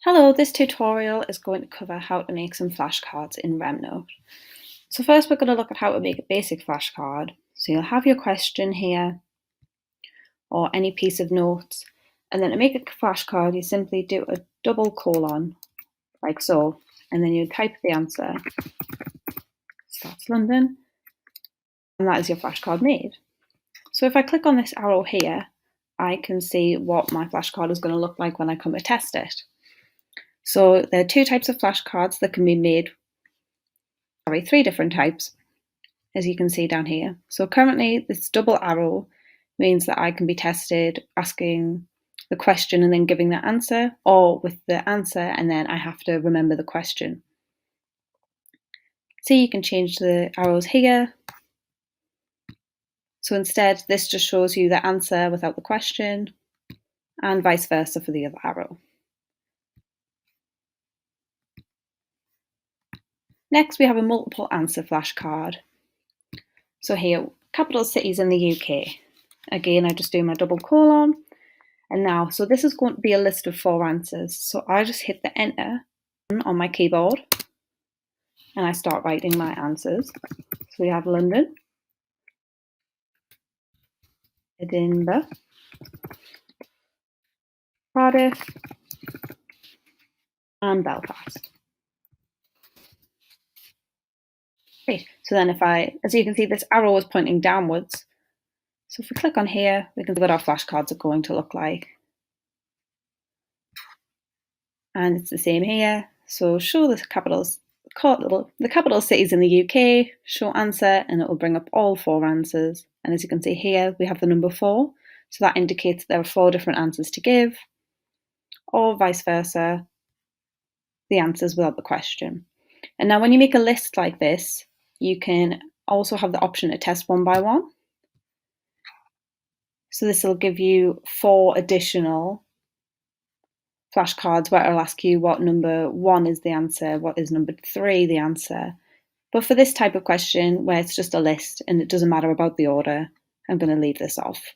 Hello, this tutorial is going to cover how to make some flashcards in RemNote. So first we're going to look at how to make a basic flashcard. So you'll have your question here or any piece of notes, and then to make a flashcard you simply do a double colon like so, and then you type the answer, starts London, and that is your flashcard made. So if I click on this arrow here, I can see what my flashcard is going to look like when I come to test it. So there are two types of flashcards that can be made, three different types, as you can see down here. So currently this double arrow means that I can be tested asking the question and then giving the answer, or with the answer and then I have to remember the question. See, you can change the arrows here. So instead this just shows you the answer without the question, and vice versa for the other arrow. Next we have a multiple answer flashcard. So here, capital cities in the UK. Again, I just do my double colon. And now, so this is going to be a list of 4 answers. So I just hit the enter on my keyboard and I start writing my answers. So we have London, Edinburgh, Cardiff, and Belfast. Great. So then as you can see, this arrow is pointing downwards. So if we click on here, we can see what our flashcards are going to look like. And it's the same here. So show the capital cities in the UK, show answer, and it will bring up all 4 answers. And as you can see here, we have the number 4. So that indicates there are 4 different answers to give, or vice versa, the answers without the question. And now when you make a list like this, you can also have the option to test one by one. So this will give you 4 additional flashcards where it'll ask you what number 1 is the answer, what is number 3 the answer. But for this type of question where it's just a list and it doesn't matter about the order, I'm going to leave this off.